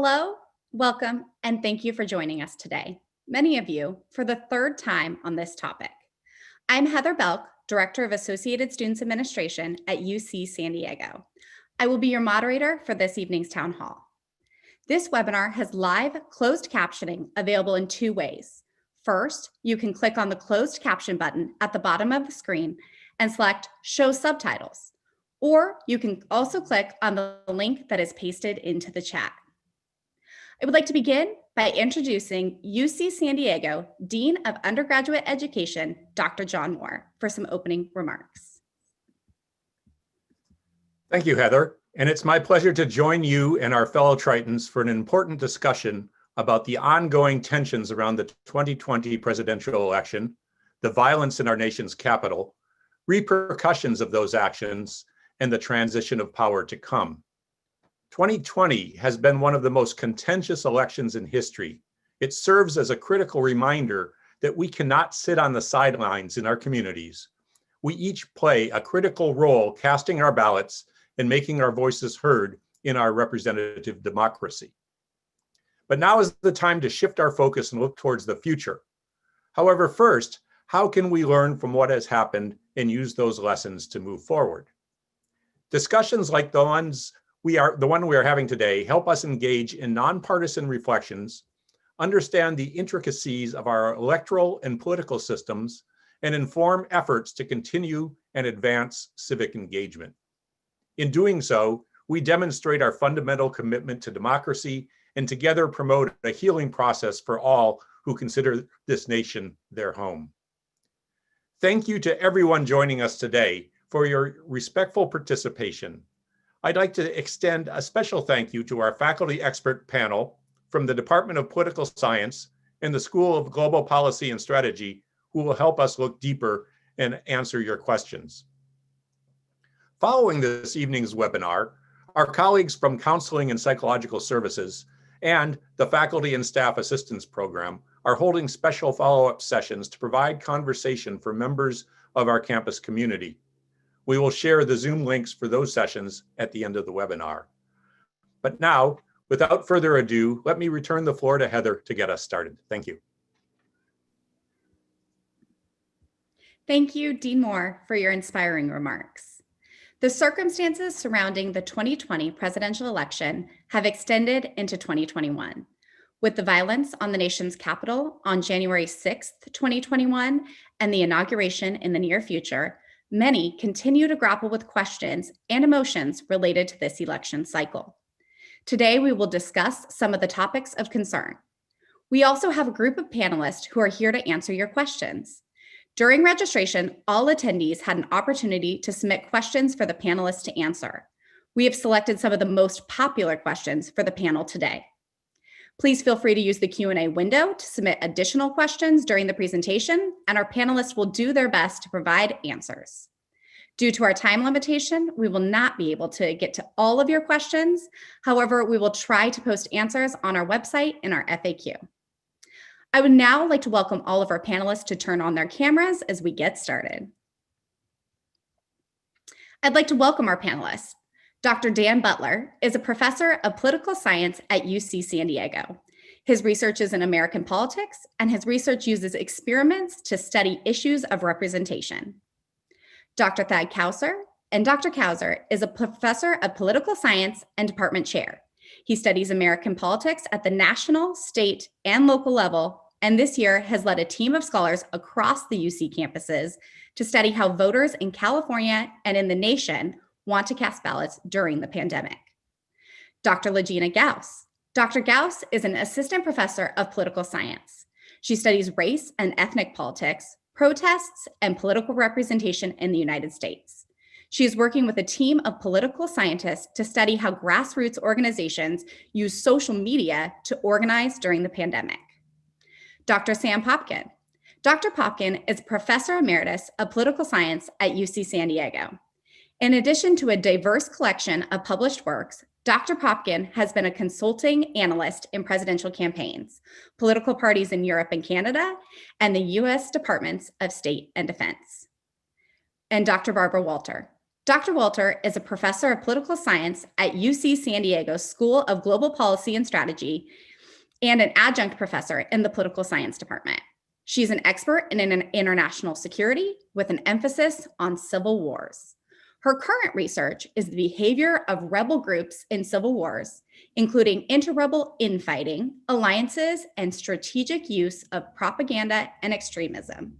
Hello, welcome, and thank you for joining us today, many of you for the third time on this topic. I'm Heather Belk, Director of Associated Students Administration at UC San Diego. I will be your moderator for this evening's town hall. This webinar has live closed captioning available in two ways. First, you can click on the closed caption button at the bottom of the screen and select Show Subtitles, or you can also click on the link that is pasted into the chat. I would like to begin by introducing UC San Diego Dean of Undergraduate Education, Dr. John Moore, for some opening remarks. Thank you, Heather. And it's my pleasure to join you and our fellow Tritons for an important discussion about the ongoing tensions around the 2020 presidential election, the violence in our nation's capital, repercussions of those actions, and the transition of power to come. 2020 has been one of the most contentious elections in history. It serves as a critical reminder that we cannot sit on the sidelines in our communities. We each play a critical role casting our ballots and making our voices heard in our representative democracy. But now is the time to shift our focus and look towards the future. However, first, how can we learn from what has happened and use those lessons to move forward? Discussions like the one we are having today help us engage in nonpartisan reflections, understand the intricacies of our electoral and political systems, and inform efforts to continue and advance civic engagement. In doing so, we demonstrate our fundamental commitment to democracy and together promote a healing process for all who consider this nation their home. Thank you to everyone joining us today for your respectful participation. I'd like to extend a special thank you to our faculty expert panel from the Department of Political Science and the School of Global Policy and Strategy, who will help us look deeper and answer your questions. Following this evening's webinar, our colleagues from Counseling and Psychological Services and the Faculty and Staff Assistance Program are holding special follow-up sessions to provide conversation for members of our campus community. We will share the Zoom links for those sessions at the end of the webinar. But now, without further ado, let me return the floor to Heather to get us started. Thank you. Thank you, Dean Moore, for your inspiring remarks. The circumstances surrounding the 2020 presidential election have extended into 2021. With the violence on the nation's capital on January 6th, 2021, and the inauguration in the near future, many continue to grapple with questions and emotions related to this election cycle. Today, we will discuss some of the topics of concern. We also have a group of panelists who are here to answer your questions. During registration, all attendees had an opportunity to submit questions for the panelists to answer. We have selected some of the most popular questions for the panel today. Please feel free to use the Q&A window to submit additional questions during the presentation, and our panelists will do their best to provide answers. Due to our time limitation, we will not be able to get to all of your questions. However, we will try to post answers on our website in our FAQ. I would now like to welcome all of our panelists to turn on their cameras as we get started. I'd like to welcome our panelists. Dr. Dan Butler is a professor of political science at UC San Diego. His research is in American politics, and his research uses experiments to study issues of representation. Dr. Thad Kauser, and Dr. Kauser is a professor of political science and department chair. He studies American politics at the national, state, and local level, and this year has led a team of scholars across the UC campuses to study how voters in California and in the nation want to cast ballots during the pandemic. Dr. Legina Gauss. Dr. Gauss is an assistant professor of political science. She studies race and ethnic politics, protests, and political representation in the United States. She is working with a team of political scientists to study how grassroots organizations use social media to organize during the pandemic. Dr. Sam Popkin. Dr. Popkin is professor emeritus of political science at UC San Diego. In addition to a diverse collection of published works, Dr. Popkin has been a consulting analyst in presidential campaigns, political parties in Europe and Canada, and the U.S. Departments of State and Defense. And Dr. Barbara Walter. Dr. Walter is a professor of political science at UC San Diego School of Global Policy and Strategy and an adjunct professor in the political science department. She's an expert in international security with an emphasis on civil wars. Her current research is the behavior of rebel groups in civil wars, including inter-rebel infighting, alliances, and strategic use of propaganda and extremism.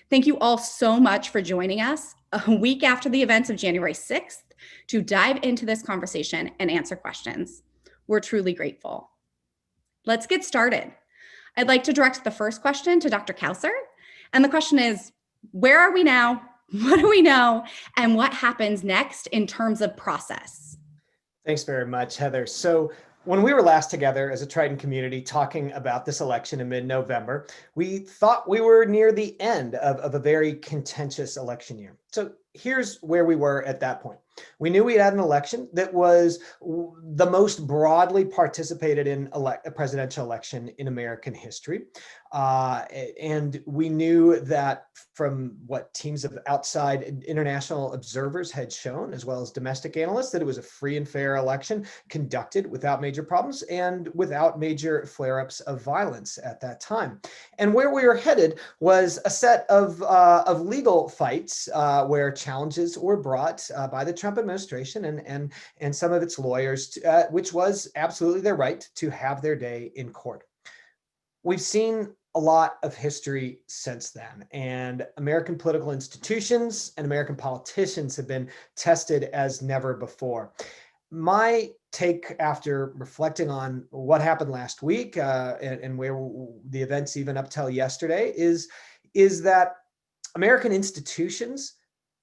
Thank you all so much for joining us a week after the events of January 6th to dive into this conversation and answer questions. We're truly grateful. Let's get started. I'd like to direct the first question to Dr. Kauser. And the question is, where are we now? What do we know? And what happens next in terms of process? Thanks very much, Heather. So when we were last together as a Triton community talking about this election in mid-November, we thought we were near the end of a very contentious election year. So here's where we were at that point. We knew we had an election that was the most broadly participated in a presidential election in American history. And we knew that from what teams of outside international observers had shown, as well as domestic analysts, that it was a free and fair election conducted without major problems and without major flare-ups of violence at that time. And where we were headed was a set of legal fights where challenges were brought by the Trump administration and some of its lawyers, which was absolutely their right to have their day in court. We've seen a lot of history since then, and American political institutions and American politicians have been tested as never before. My take after reflecting on what happened last week and where the events even up till yesterday is that American institutions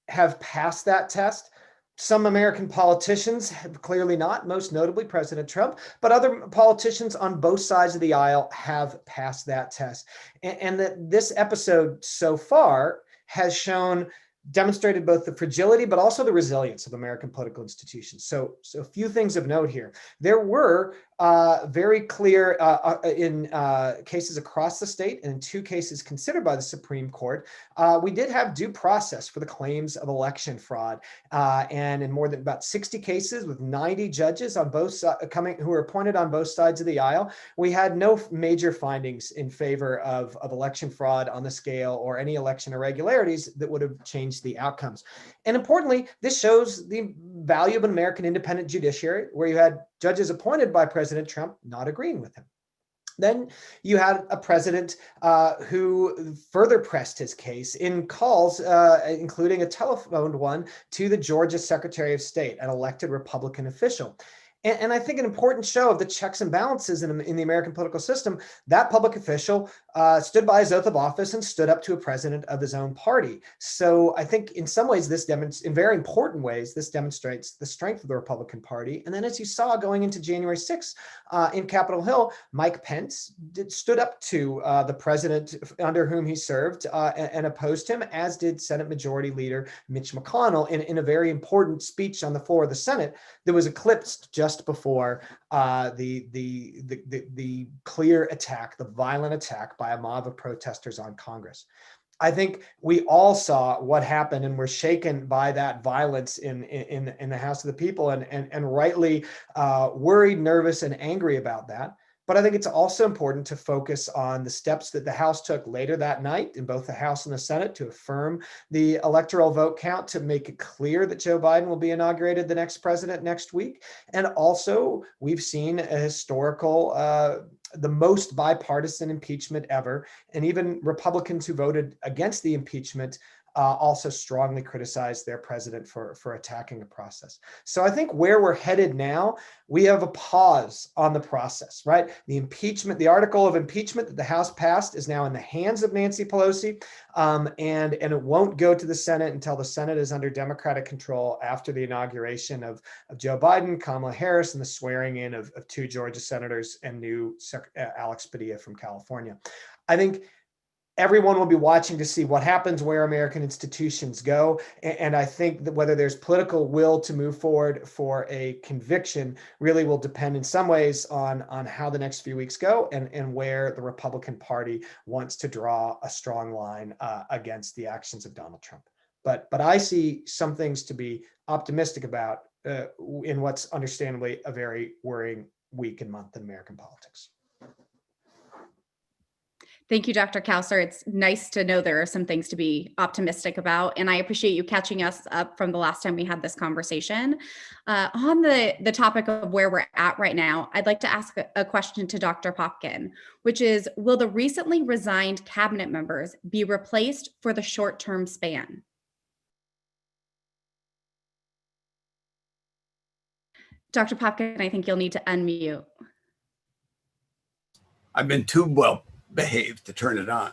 have passed that test. Some American politicians have clearly not, most notably President Trump, but other politicians on both sides of the aisle have passed that test. And that this episode so far has demonstrated both the fragility, but also the resilience of American political institutions. So a few things of note here. There were very clear in cases across the state and in two cases considered by the Supreme Court, we did have due process for the claims of election fraud. And in more than about 60 cases with 90 judges on both who were appointed on both sides of the aisle, we had no major findings in favor of election fraud on the scale or any election irregularities that would have changed the outcomes. And importantly, this shows the value of an American independent judiciary where you had judges appointed by President Trump not agreeing with him. Then you had a president who further pressed his case in calls, including a telephoned one to the Georgia Secretary of State, an elected Republican official. And I think an important show of the checks and balances in the American political system, that public official stood by his oath of office and stood up to a president of his own party. So I think in some ways, in very important ways, this demonstrates the strength of the Republican Party. And then as you saw going into January 6th in Capitol Hill, Mike Pence stood up to the president under whom he served and opposed him, as did Senate Majority Leader Mitch McConnell in a very important speech on the floor of the Senate that was eclipsed just before the clear attack, the violent attack by a mob of protesters on Congress. I think we all saw what happened and were shaken by that violence in the House of the People and rightly worried, nervous, and angry about that. But I think it's also important to focus on the steps that the House took later that night in both the House and the Senate to affirm the electoral vote count, to make it clear that Joe Biden will be inaugurated the next president next week. And also, we've seen a historical, the most bipartisan impeachment ever. And even Republicans who voted against the impeachment also strongly criticized their president for attacking the process. So I think where we're headed now, we have a pause on the process, right? The impeachment, the article of impeachment that the House passed is now in the hands of Nancy Pelosi, and it won't go to the Senate until the Senate is under Democratic control after the inauguration of Joe Biden, Kamala Harris, and the swearing in of two Georgia senators and new Alex Padilla from California. I think everyone will be watching to see what happens, where American institutions go. And I think that whether there's political will to move forward for a conviction really will depend in some ways on how the next few weeks go and where the Republican Party wants to draw a strong line against the actions of Donald Trump. but I see some things to be optimistic about in what's understandably a very worrying week and month in American politics. Thank you, Dr. Kauser. It's nice to know there are some things to be optimistic about, and I appreciate you catching us up from the last time we had this conversation. On the topic of where we're at right now, I'd like to ask a question to Dr. Popkin, which is, will the recently resigned cabinet members be replaced for the short-term span? Dr. Popkin, I think you'll need to unmute. I've been too well behaved to turn it on.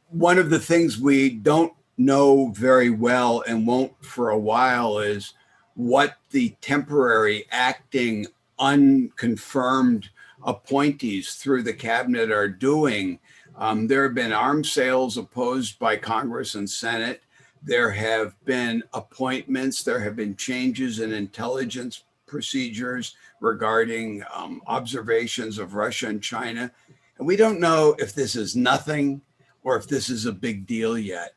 One of the things we don't know very well and won't for a while is what the temporary acting unconfirmed appointees through the cabinet are doing. There have been arms sales opposed by Congress and Senate. There have been appointments. There have been changes in intelligence procedures regarding observations of Russia and China. And we don't know if this is nothing or if this is a big deal yet.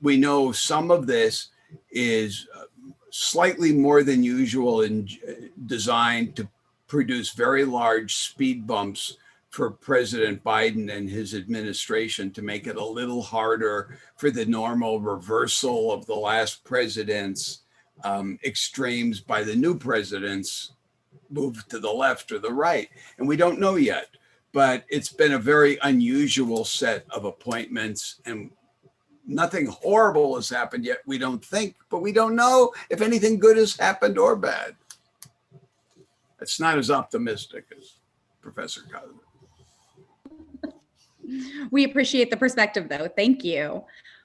We know some of this is slightly more than usual and designed to produce very large speed bumps for President Biden and his administration to make it a little harder for the normal reversal of the last president's extremes by the new president's move to the left or the right. And we don't know yet, but it's been a very unusual set of appointments, and nothing horrible has happened yet, we don't think, but we don't know if anything good has happened or bad. It's not as optimistic as Professor Kauser. We appreciate the perspective, though. Thank you.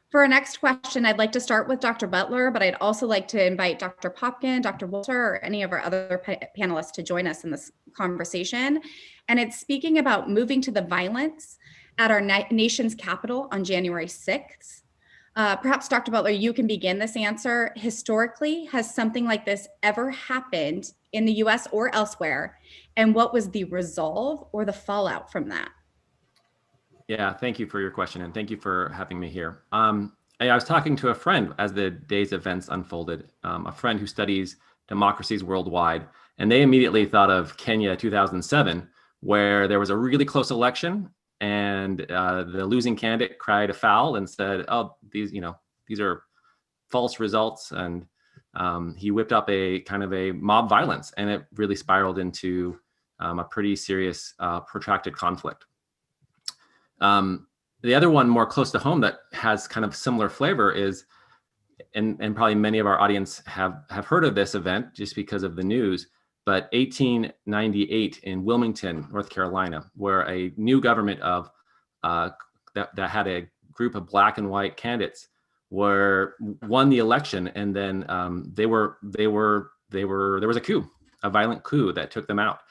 For our next question, I'd like to start with Dr. Butler, but I'd also like to invite Dr. Popkin, Dr. Walter, or any of our other panelists to join us in this conversation. And it's speaking about moving to the violence at our nation's capital on January 6th. Perhaps, Dr. Butler, you can begin this answer. Historically, has something like this ever happened in the US or elsewhere? And what was the resolve or the fallout from that? Yeah, thank you for your question, and thank you for having me here. I was talking to a friend as the day's events unfolded, a friend who studies democracies worldwide, and they immediately thought of Kenya 2007, where there was a really close election, and the losing candidate cried a foul and said, "Oh, these are false results," and he whipped up a kind of a mob violence, and it really spiraled into a pretty serious, protracted conflict. The other one more close to home that has kind of similar flavor is, and probably many of our audience have heard of this event just because of the news, but 1898 in Wilmington, North Carolina, where a new government of that had a group of black and white candidates won the election, and then there was a coup, a violent coup that took them out.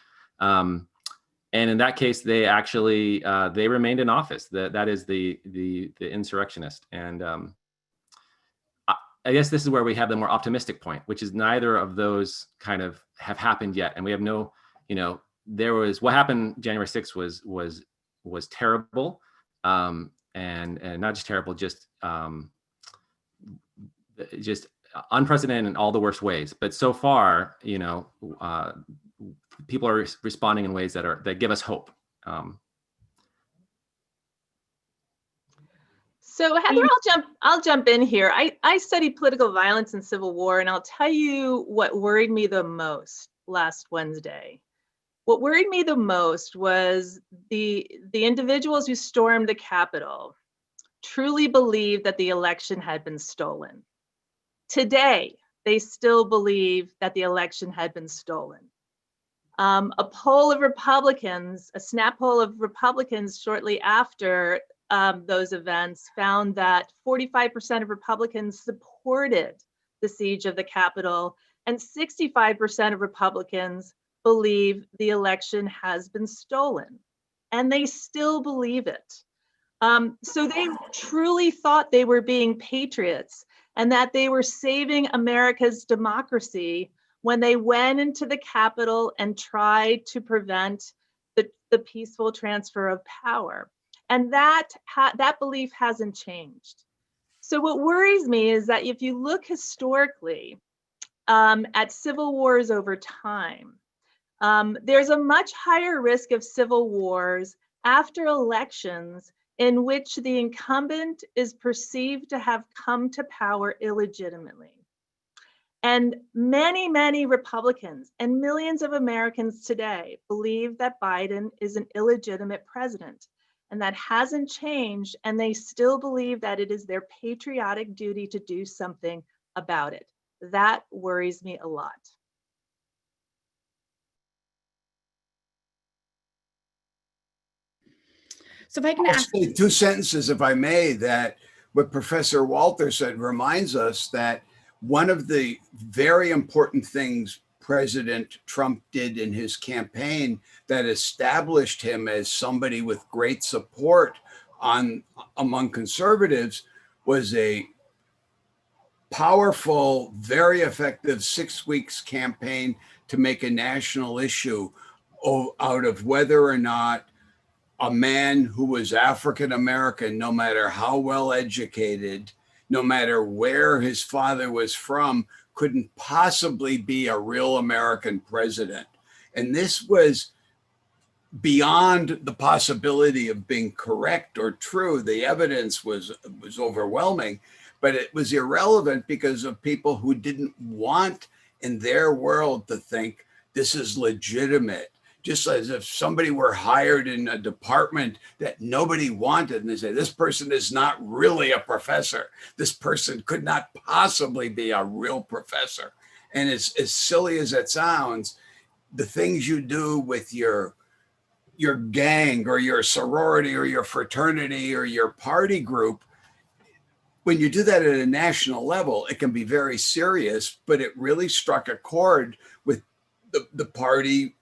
And in that case, they actually they remained in office. That is the insurrectionist. And I guess this is where we have the more optimistic point, which is neither of those kind of have happened yet. And we have no, there was what happened January 6th was terrible, and not just terrible, just unprecedented in all the worst ways. But so far, people are responding in ways that give us hope. So Heather, I'll jump in here. I studied political violence and civil war, and I'll tell you what worried me the most last Wednesday. What worried me the most was the individuals who stormed the Capitol truly believed that the election had been stolen. Today, they still believe that the election had been stolen. A poll of Republicans, a snap poll of Republicans shortly after those events found that 45% of Republicans supported the siege of the Capitol, and 65% of Republicans believe the election has been stolen, and they still believe it. So they truly thought they were being patriots and that they were saving America's democracy when they went into the Capitol and tried to prevent the peaceful transfer of power. And that belief hasn't changed. So what worries me is that if you look historically at civil wars over time, there's a much higher risk of civil wars after elections in which the incumbent is perceived to have come to power illegitimately. And many, many Republicans and millions of Americans today believe that Biden is an illegitimate president, and that hasn't changed, and they still believe that it is their patriotic duty to do something about it. That worries me a lot. So if I can I'll ask, say two sentences, if I may, that what Professor Walter said reminds us that one of the very important things President Trump did in his campaign that established him as somebody with great support among conservatives was a powerful, very effective 6 weeks campaign to make a national issue out of whether or not a man who was African American, no matter how well educated, no matter where his father was from, couldn't possibly be a real American president. And this was beyond the possibility of being correct or true. The evidence was overwhelming, but it was irrelevant because of people who didn't want in their world to think this is legitimate. Just as if somebody were hired in a department that nobody wanted, and they say, this person is not really a professor. This person could not possibly be a real professor. And as silly as it sounds, the things you do with your gang or your sorority or your fraternity or your party group, when you do that at a national level, it can be very serious, but it really struck a chord with the party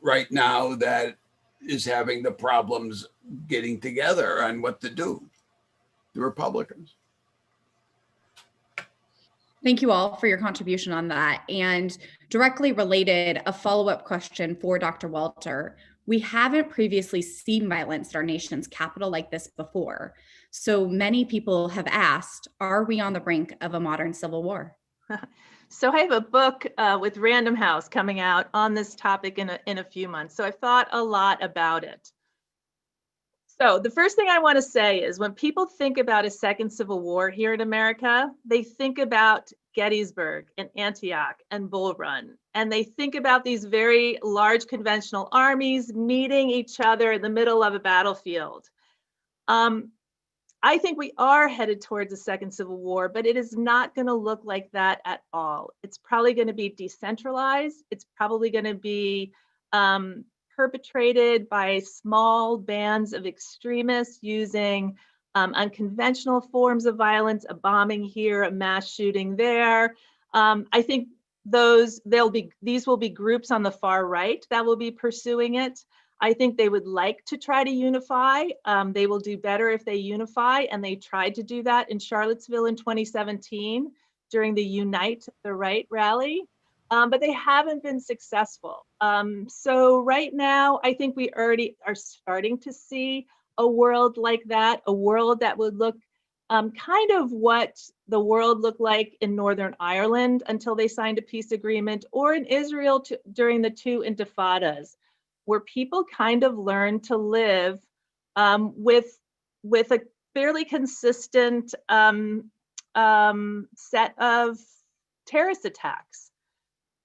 right now that is having the problems getting together on what to do, the Republicans. thank you all for your contribution on that. And directly related, a follow-up question for Dr. Walter. We haven't previously seen violence at our nation's capital like this before. So many people have asked, are we on the brink of a modern civil war? So I have a book with Random House coming out on this topic in a few months. So I've thought a lot about it. So the first thing I want to say is when people think about a second civil war here in America, they think about Gettysburg and Antioch and Bull Run. And they think about these very large conventional armies meeting each other in the middle of a battlefield. I think we are headed towards a second civil war, but it is not going to look like that at all. It's probably going to be decentralized. It's probably going to be perpetrated by small bands of extremists using unconventional forms of violence, a bombing here, a mass shooting there. I think these will be groups on the far right that will be pursuing it. I think they would like to try to unify. They will do better if they unify, and they tried to do that in Charlottesville in 2017 during the Unite the Right rally, but they haven't been successful. So right now, I think we already are starting to see a world like that, a world that would look kind of what the world looked like in Northern Ireland until they signed a peace agreement, or in Israel during the two intifadas, where people kind of learn to live with a fairly consistent set of terrorist attacks.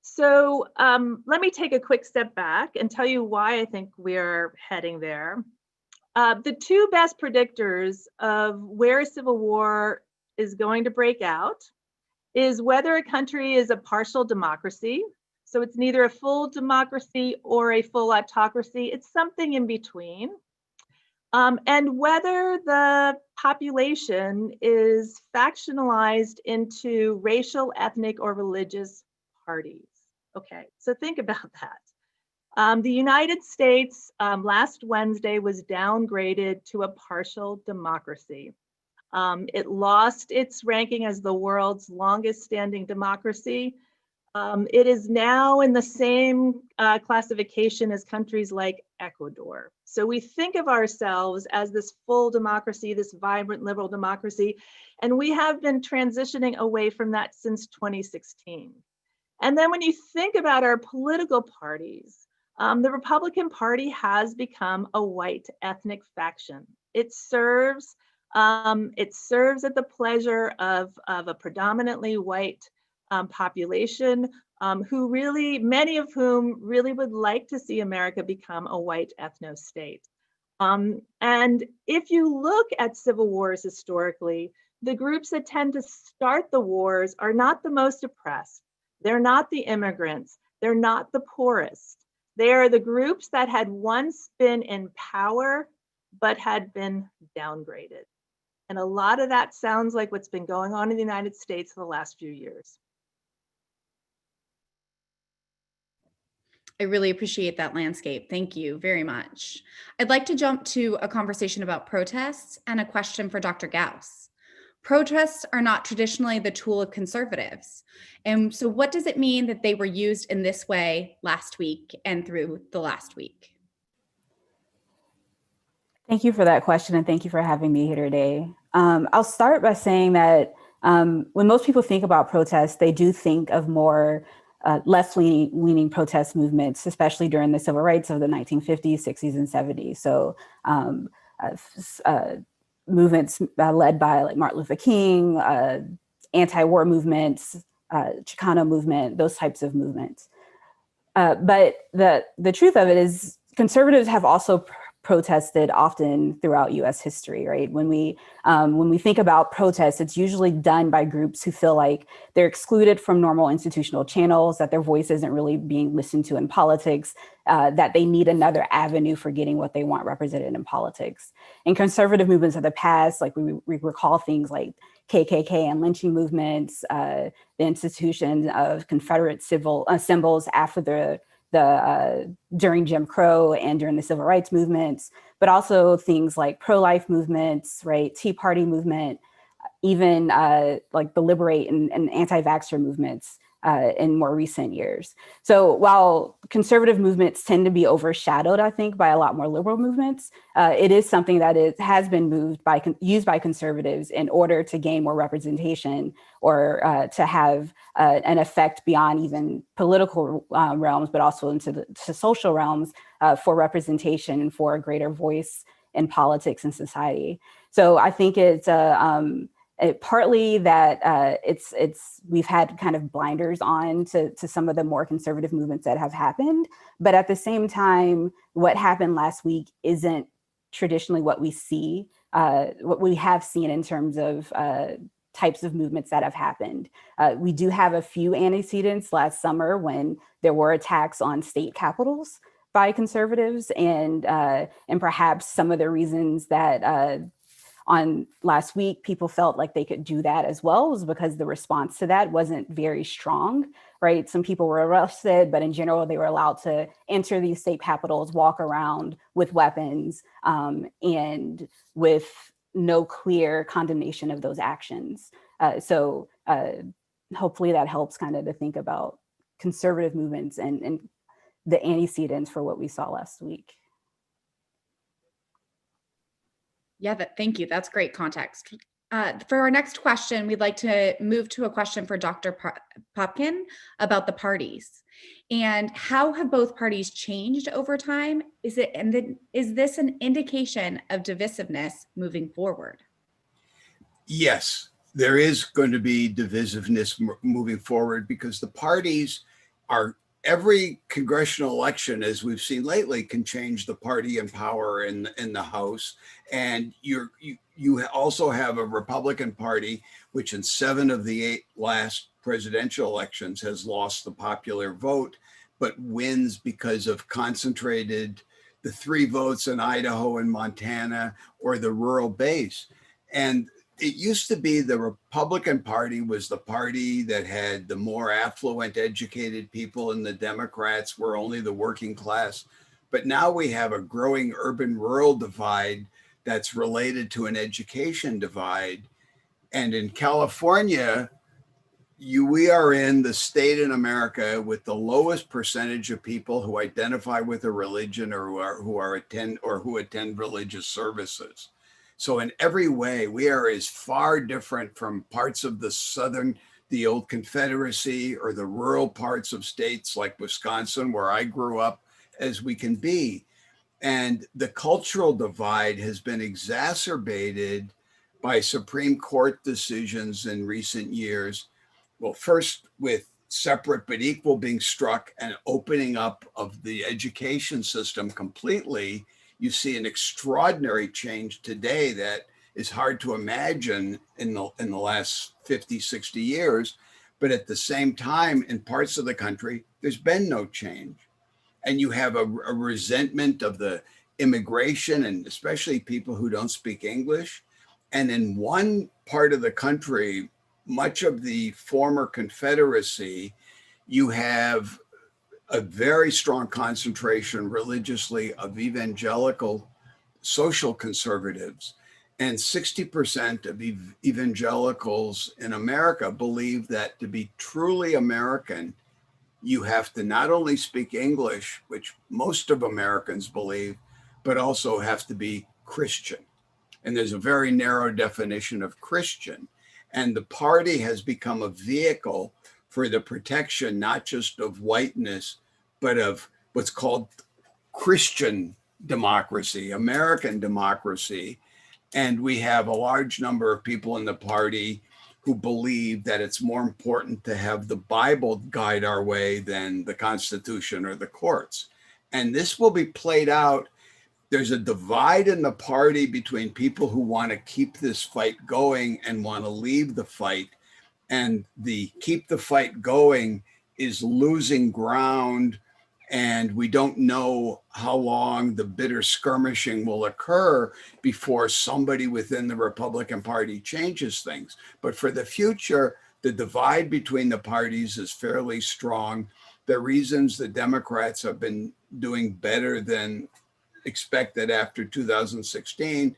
So let me take a quick step back and tell you why I think we're heading there. The two best predictors of where a civil war is going to break out is whether a country is a partial democracy. So it's neither a full democracy or a full autocracy. It's something in between. And whether the population is factionalized into racial, ethnic, or religious parties. Okay, so think about that. The United States last Wednesday was downgraded to a partial democracy. It lost its ranking as the world's longest standing democracy. It is now in the same classification as countries like Ecuador. So we think of ourselves as this full democracy, this vibrant liberal democracy, and we have been transitioning away from that since 2016. And then when you think about our political parties, the Republican Party has become a white ethnic faction. It serves at the pleasure of a predominantly white population who really, many of whom really would like to see America become a white ethno state. And if you look at civil wars historically, the groups that tend to start the wars are not the most oppressed. They're not the immigrants. They're not the poorest. They are the groups that had once been in power, but had been downgraded. And a lot of that sounds like what's been going on in the United States for the last few years. I really appreciate that landscape. Thank you very much. I'd like to jump to a conversation about protests and a question for Dr. Gauss. Protests are not traditionally the tool of conservatives. And so what does it mean that they were used in this way last week and through the last week? Thank you for that question, and thank you for having me here today. I'll start by saying that when most people think about protests, they do think of more left-leaning protest movements, especially during the civil rights of the 1950s, 60s, and 70s. So movements led by like Martin Luther King, anti-war movements, Chicano movement, those types of movements. But the truth of it is conservatives have also protested often throughout US history, right? When we think about protests, it's usually done by groups who feel like they're excluded from normal institutional channels, that their voice isn't really being listened to in politics, that they need another avenue for getting what they want represented in politics. And conservative movements of the past, like we recall things like KKK and lynching movements, the institution of Confederate symbols after during Jim Crow and during the civil rights movements, but also things like pro-life movements, right? Tea Party movement, even like the Liberate and anti-vaxxer movements in more recent years. So while conservative movements tend to be overshadowed, I think, by a lot more liberal movements, it is something that has been used by conservatives in order to gain more representation or to have an effect beyond even political realms, but also into social realms for representation and for a greater voice in politics and society. So I think it's partly that we've had kind of blinders on to some of the more conservative movements that have happened, but at the same time, what happened last week isn't traditionally what we see, what we have seen in terms of types of movements that have happened. We do have a few antecedents last summer when there were attacks on state capitals by conservatives, and perhaps some of the reasons that on last week, people felt like they could do that as well was because the response to that wasn't very strong, right? Some people were arrested, but in general, they were allowed to enter these state capitals, walk around with weapons, and with no clear condemnation of those actions. So hopefully that helps kind of to think about conservative movements and the antecedents for what we saw last week. Yeah, thank you. That's great context. For our next question, we'd like to move to a question for Dr. Popkin about the parties and how have both parties changed over time? Is this an indication of divisiveness moving forward? Yes, there is going to be divisiveness moving forward because the parties are, every congressional election, as we've seen lately, can change the party in power in the House. And you also have a Republican Party, which in 7 of the 8 last presidential elections has lost the popular vote, but wins because of concentrated the 3 votes in Idaho and Montana or the rural base. And it used to be the Republican Party was the party that had the more affluent, educated people, and the Democrats were only the working class. But now we have a growing urban-rural divide that's related to an education divide. And in California, we are in the state in America with the lowest percentage of people who identify with a religion or who attend religious services. So in every way, we are as far different from parts of the old Confederacy or the rural parts of states like Wisconsin, where I grew up, as we can be. And the cultural divide has been exacerbated by Supreme Court decisions in recent years. Well, first with separate but equal being struck and opening up of the education system completely, you see an extraordinary change today that is hard to imagine in the last 50, 60 years. But at the same time, in parts of the country, there's been no change. And you have a resentment of the immigration, and especially people who don't speak English. And in one part of the country, much of the former Confederacy, you have a very strong concentration religiously of evangelical social conservatives. And 60% of evangelicals in America believe that to be truly American, you have to not only speak English, which most of Americans believe, but also have to be Christian. And there's a very narrow definition of Christian. And the party has become a vehicle for the protection, not just of whiteness, but of what's called Christian democracy, American democracy. And we have a large number of people in the party who believe that it's more important to have the Bible guide our way than the Constitution or the courts. And this will be played out. There's a divide in the party between people who want to keep this fight going and want to leave the fight. And the keep the fight going is losing ground. And we don't know how long the bitter skirmishing will occur before somebody within the Republican Party changes things. But for the future, the divide between the parties is fairly strong. The reasons the Democrats have been doing better than expected after 2016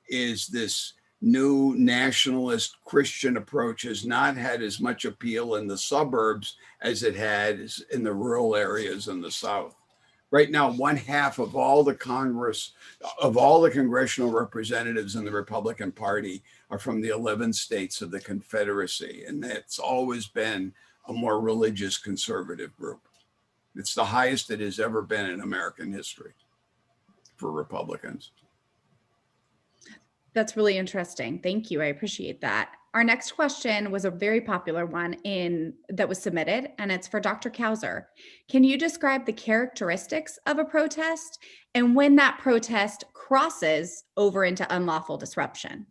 is this new nationalist Christian approach has not had as much appeal in the suburbs as it had in the rural areas in the South. Right now, 1/2 of all the congressional representatives in the Republican Party are from the 11 states of the Confederacy. And that's always been a more religious conservative group. It's the highest it has ever been in American history for Republicans. That's really interesting. Thank you. I appreciate that. Our next question was a very popular one that was submitted, and it's for Dr. Kauser. Can you describe the characteristics of a protest and when that protest crosses over into unlawful disruption?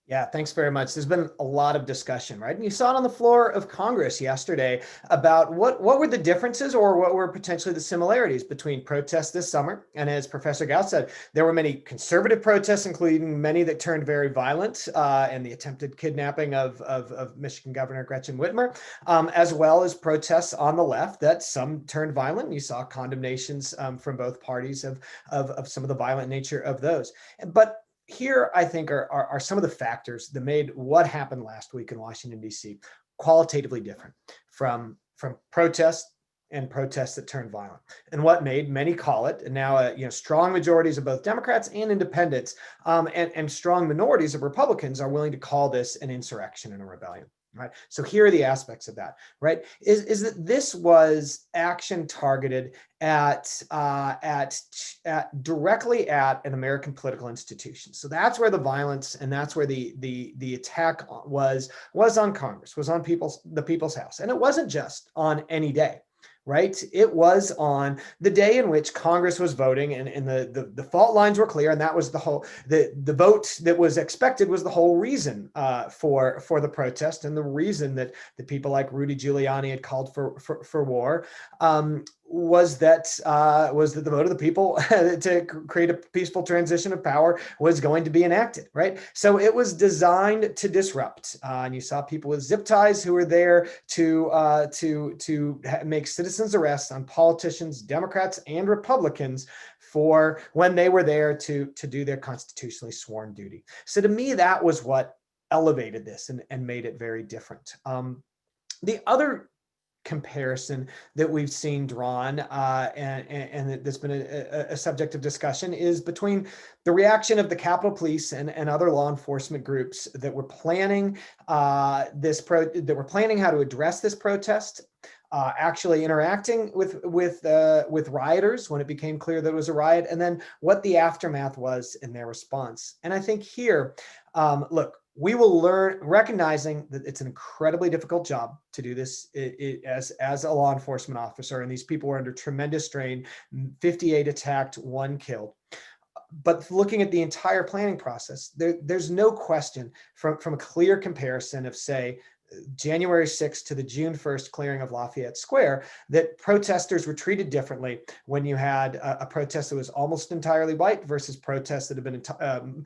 Yeah, thanks very much. There's been a lot of discussion, right? And you saw it on the floor of Congress yesterday about what were the differences or what were potentially the similarities between protests this summer. And as Professor Gauss said, there were many conservative protests, including many that turned very violent, and the attempted kidnapping of Michigan Governor Gretchen Whitmer, as well as protests on the left that some turned violent. And you saw condemnations from both parties of some of the violent nature of those. But here, I think, are some of the factors that made what happened last week in Washington, D.C. qualitatively different from protests and protests that turned violent. And what made many call it, and now strong majorities of both Democrats and independents and strong minorities of Republicans are willing to call this an insurrection and a rebellion. Right. So here are the aspects of that. Right. Is that this was action targeted at directly at an American political institution. So that's where the violence and that's where the attack was on Congress, was on the People's House. And it wasn't just on any day. Right. It was on the day in which Congress was voting and the fault lines were clear. And that was the vote that was expected was the whole reason for the protest and the reason that the people like Rudy Giuliani had called for war. Was that the vote of the people to create a peaceful transition of power was going to be enacted, right? So it was designed to disrupt, and you saw people with zip ties who were there to make citizens arrests on politicians, Democrats and Republicans, for when they were there to do their constitutionally sworn duty. So to me, that was what elevated this and made it very different. The other comparison that we've seen drawn and that's been a subject of discussion is between the reaction of the Capitol Police and other law enforcement groups that were planning how to address this protest, actually interacting with rioters when it became clear that it was a riot, and then what the aftermath was in their response. And I think here, look, we will learn, recognizing that it's an incredibly difficult job to do this as a law enforcement officer, and these people were under tremendous strain, 58 attacked, 1 killed. But looking at the entire planning process, there's no question from a clear comparison of, say, January 6th to the June 1st clearing of Lafayette Square, that protesters were treated differently when you had a protest that was almost entirely white versus protests that have been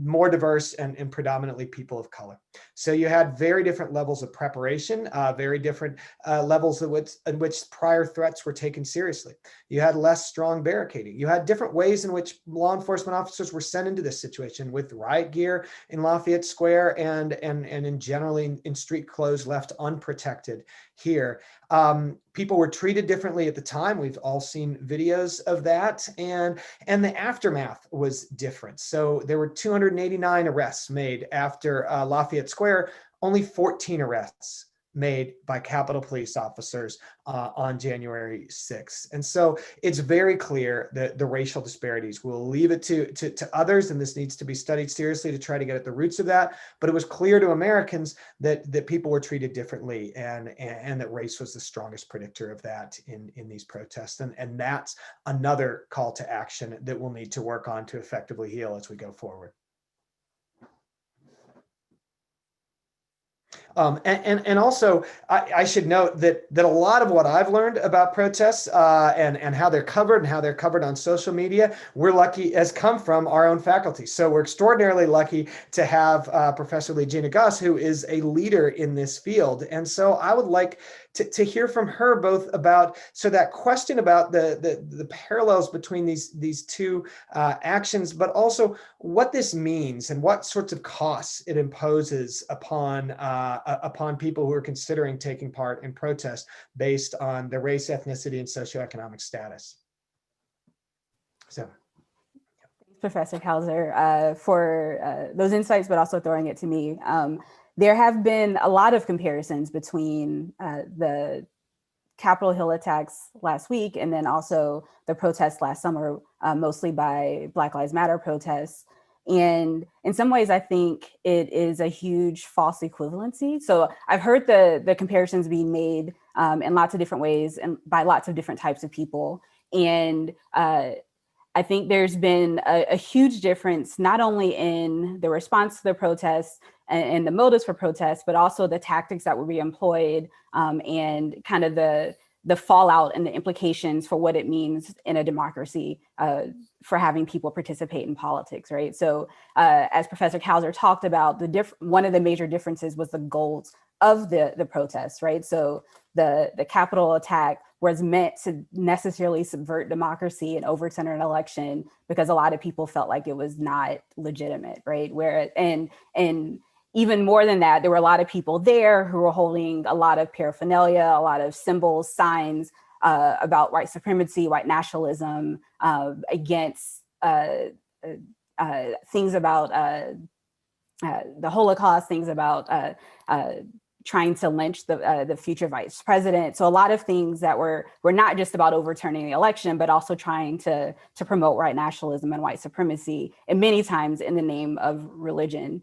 more diverse and predominantly people of color. So you had very different levels of preparation, very different levels in which prior threats were taken seriously. You had less strong barricading. You had different ways in which law enforcement officers were sent into this situation, with riot gear in Lafayette Square and in generally in street clothes left unprotected here. People were treated differently at the time. We've all seen videos of that, and the aftermath was different. So there were 289 arrests made after Lafayette Square, only 14 arrests made by Capitol Police officers on January 6th. And so it's very clear that the racial disparities, we'll leave it to others, and this needs to be studied seriously to try to get at the roots of that. But it was clear to Americans that people were treated differently, and that race was the strongest predictor of that in these protests. And that's another call to action that we'll need to work on to effectively heal as we go forward. And also, I should note that a lot of what I've learned about protests and how they're covered and how they're covered on social media, we're lucky, has come from our own faculty. So we're extraordinarily lucky to have Professor Legina Gus, who is a leader in this field. And so I would like to hear from her both about, so that question about the parallels between these two actions, but also what this means and what sorts of costs it imposes upon people who are considering taking part in protests based on their race, ethnicity, and socioeconomic status. So. Professor Kauser, for those insights, but also throwing it to me. There have been a lot of comparisons between the Capitol Hill attacks last week and then also the protests last summer, mostly by Black Lives Matter protests. And in some ways, I think it is a huge false equivalency. So I've heard the comparisons being made in lots of different ways and by lots of different types of people. And I think there's been a huge difference, not only in the response to the protests and the motives for protests, but also the tactics that will be employed and kind of the fallout and the implications for what it means in a democracy for having people participate in politics, right? So as Professor Kauser talked about, one of the major differences was the goals of the protests, right? So the Capitol attack was meant to necessarily subvert democracy and overturn an election because a lot of people felt like it was not legitimate, right? And even more than that, there were a lot of people there who were holding a lot of paraphernalia, a lot of symbols, signs about white supremacy, white nationalism, against things about the Holocaust, things about trying to lynch the future vice president. So a lot of things that were not just about overturning the election, but also trying to promote white nationalism and white supremacy, and many times in the name of religion,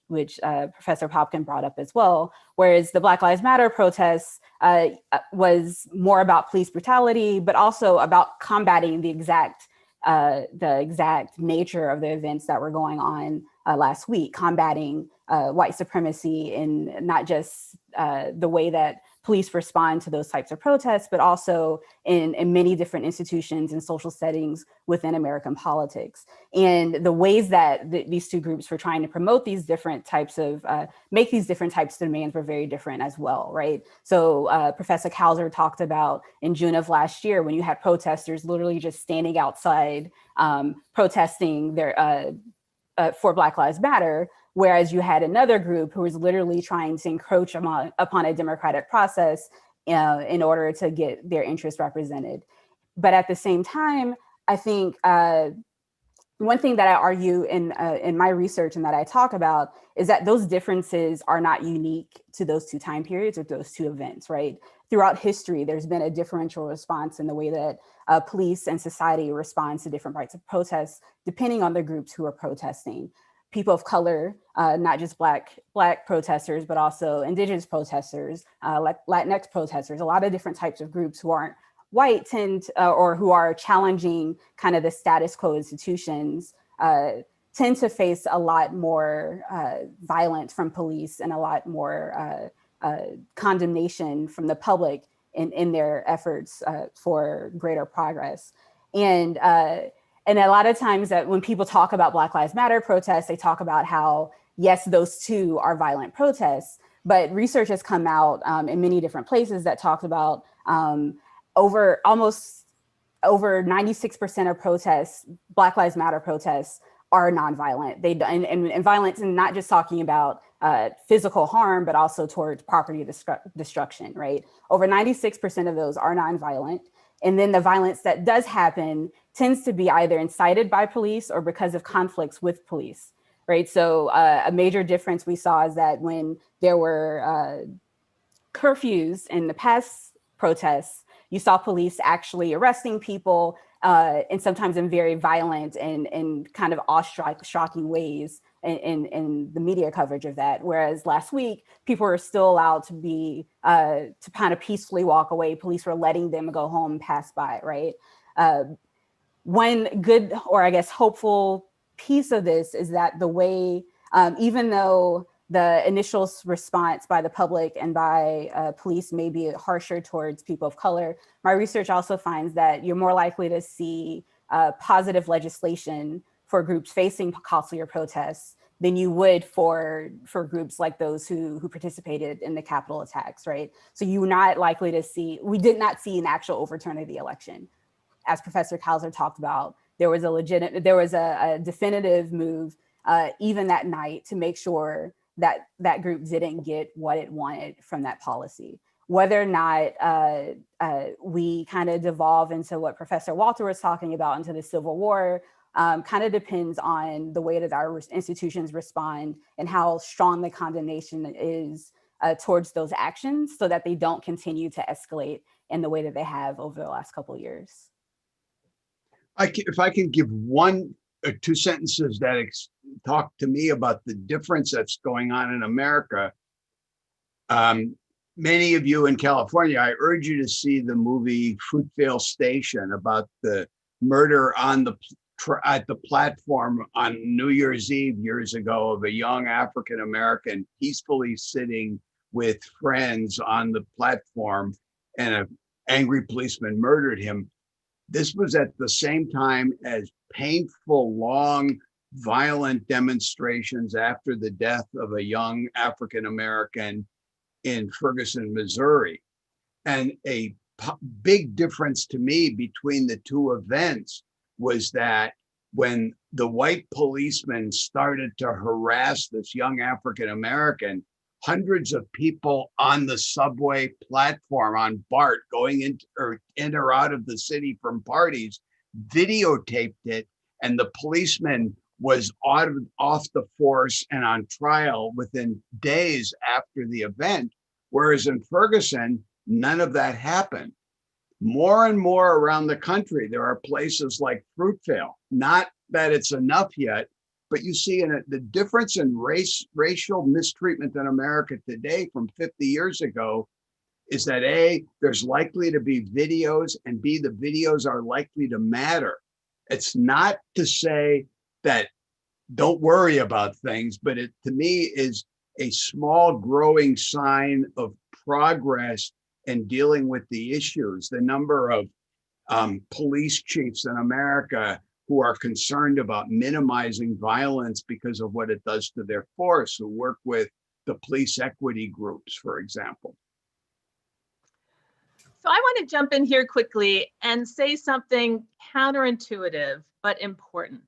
which Professor Popkin brought up as well. Whereas the Black Lives Matter protests was more about police brutality, but also about combating the exact nature of the events that were going on last week, combating white supremacy in not just the way that police respond to those types of protests, but also in many different institutions and social settings within American politics. And the ways that these two groups were trying to promote these different types of, make these different types of demands were very different as well, right? So Professor Kauser talked about in June of last year, when you had protesters literally just standing outside protesting their for Black Lives Matter, whereas you had another group who was literally trying to encroach upon a democratic process in order to get their interests represented. But at the same time, I think one thing that I argue in my research and that I talk about is that those differences are not unique to those two time periods or those two events, right? Throughout history, there's been a differential response in the way that police and society responds to different types of protests, depending on the groups who are protesting. People of color, not just Black protesters, but also Indigenous protesters, Latinx protesters, a lot of different types of groups who aren't white or who are challenging kind of the status quo institutions tend to face a lot more violence from police and a lot more condemnation from the public in their efforts for greater progress. And a lot of times that when people talk about Black Lives Matter protests, they talk about how, yes, those two are violent protests, but research has come out in many different places that talks about over 96% of protests, Black Lives Matter protests, are nonviolent. And violence, and not just talking about physical harm, but also towards property destruction, right? Over 96% of those are nonviolent. And then the violence that does happen tends to be either incited by police or because of conflicts with police, right? So a major difference we saw is that when there were curfews in the past protests, you saw police actually arresting people and sometimes in very violent and kind of awe-striking ways in the media coverage of that. Whereas last week, people were still allowed to be, to kind of peacefully walk away. Police were letting them go home and pass by, right? One good, or I guess hopeful piece of this is that the way, even though the initial response by the public and by police may be harsher towards people of color, my research also finds that you're more likely to see positive legislation for groups facing costlier protests than you would for groups like those who participated in the Capitol attacks, right? So you're not likely to see, we did not see an actual overturn of the election. As Professor Kauser talked about, there was a definitive move even that night to make sure that that group didn't get what it wanted from that policy. Whether or not we kind of devolve into what Professor Walter was talking about, into the Civil War, kind of depends on the way that our institutions respond and how strong the condemnation is towards those actions so that they don't continue to escalate in the way that they have over the last couple of years. If I can give one or two sentences that talk to me about the difference that's going on in America. Many of you in California, I urge you to see the movie Fruitvale Station about the murder on at the platform on New Year's Eve years ago of a young African-American peacefully sitting with friends on the platform, and an angry policeman murdered him. This was at the same time as painful, long, violent demonstrations after the death of a young African-American in Ferguson, Missouri. And a big difference to me between the two events was that when the white policeman started to harass this young African-American, hundreds of people on the subway platform on BART going in or out of the city from parties videotaped it, and the policeman was off the force and on trial within days after the event. Whereas in Ferguson, none of that happened. More and more around the country, there are places like Fruitvale. Not that it's enough yet, but you see the difference in racial mistreatment in America today from 50 years ago is that A, there's likely to be videos, and B, the videos are likely to matter. It's not to say that don't worry about things, but it to me is a small growing sign of progress in dealing with the issues. The number of police chiefs in America who are concerned about minimizing violence because of what it does to their force, who work with the police equity groups, for example. So I want to jump in here quickly and say something counterintuitive, but important.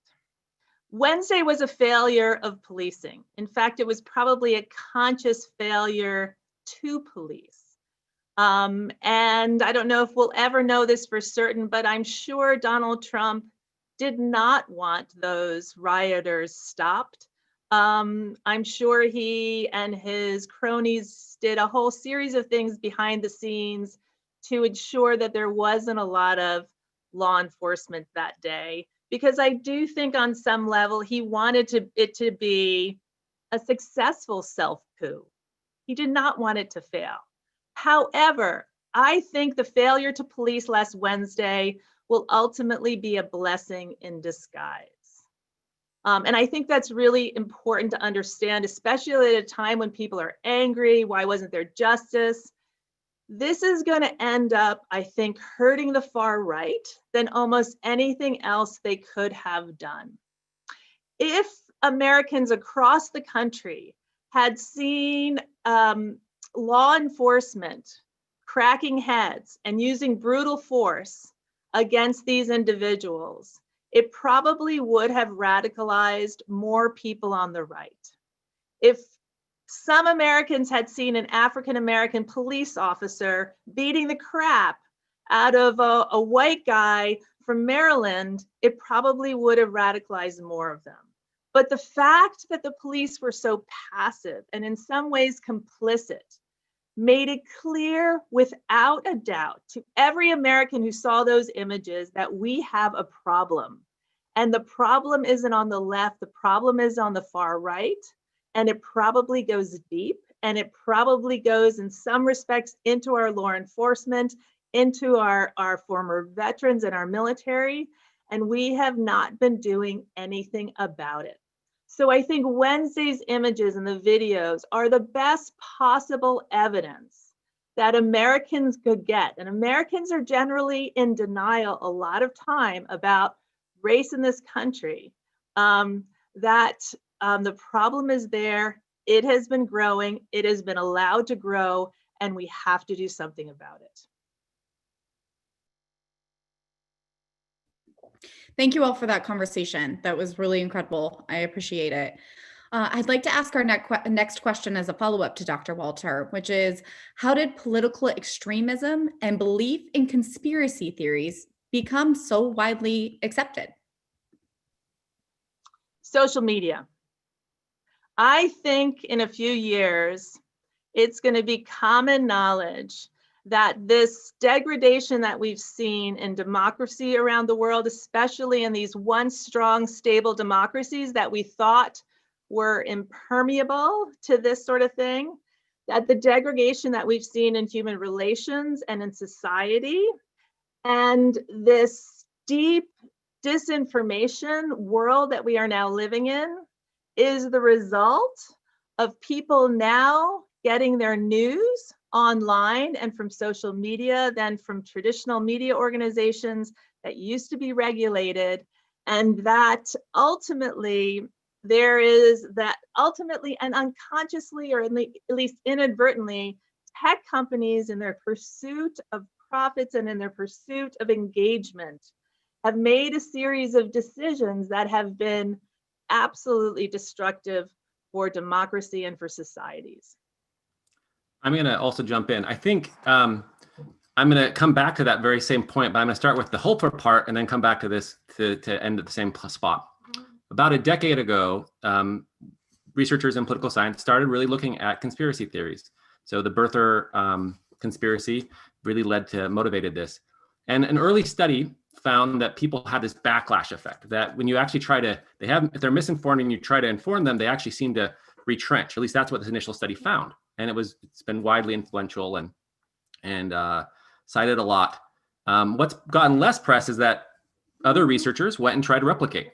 Wednesday was a failure of policing. In fact, it was probably a conscious failure to police. And I don't know if we'll ever know this for certain, but I'm sure Donald Trump did not want those rioters stopped. I'm sure he and his cronies did a whole series of things behind the scenes to ensure that there wasn't a lot of law enforcement that day, because I do think on some level he wanted it to be a successful self-coup. He did not want it to fail. However, I think the failure to police last Wednesday will ultimately be a blessing in disguise. And I think that's really important to understand, especially at a time when people are angry. Why wasn't there justice? This is going to end up, I think, hurting the far right than almost anything else they could have done. If Americans across the country had seen law enforcement cracking heads and using brutal force against these individuals, it probably would have radicalized more people on the right. If some Americans had seen an African-American police officer beating the crap out of a white guy from Maryland, it probably would have radicalized more of them. But the fact that the police were so passive and in some ways complicit made it clear without a doubt to every American who saw those images that we have a problem. And the problem isn't on the left, the problem is on the far right. And it probably goes deep, and it probably goes in some respects into our law enforcement, into our former veterans and our military, and we have not been doing anything about it. So I think Wednesday's images and the videos are the best possible evidence that Americans could get. And Americans are generally in denial a lot of time about race in this country. The problem is there, it has been growing, it has been allowed to grow, and we have to do something about it. Thank you all for that conversation. That was really incredible. I appreciate it. I'd like to ask our next question as a follow-up to Dr. Walter, which is, how did political extremism and belief in conspiracy theories become so widely accepted? Social media. I think in a few years, it's going to be common knowledge that this degradation that we've seen in democracy around the world, especially in these once strong, stable democracies that we thought were impermeable to this sort of thing, that the degradation that we've seen in human relations and in society, and this deep disinformation world that we are now living in, is the result of people now getting their news online and from social media, then from traditional media organizations that used to be regulated, and that ultimately and unconsciously, or at least inadvertently, tech companies in their pursuit of profits and in their pursuit of engagement have made a series of decisions that have been absolutely destructive for democracy and for societies. I'm going to also jump in. I think I'm going to come back to that very same point, but I'm going to start with the hopeful part and then come back to this to end at the same spot. About a decade ago, researchers in political science started really looking at conspiracy theories. So the birther conspiracy really motivated this. And an early study found that people had this backlash effect, that when you actually if they're misinformed and you try to inform them, they actually seem to retrench. At least that's what this initial study found. And it's been widely influential and cited a lot. What's gotten less press is that other researchers went and tried to replicate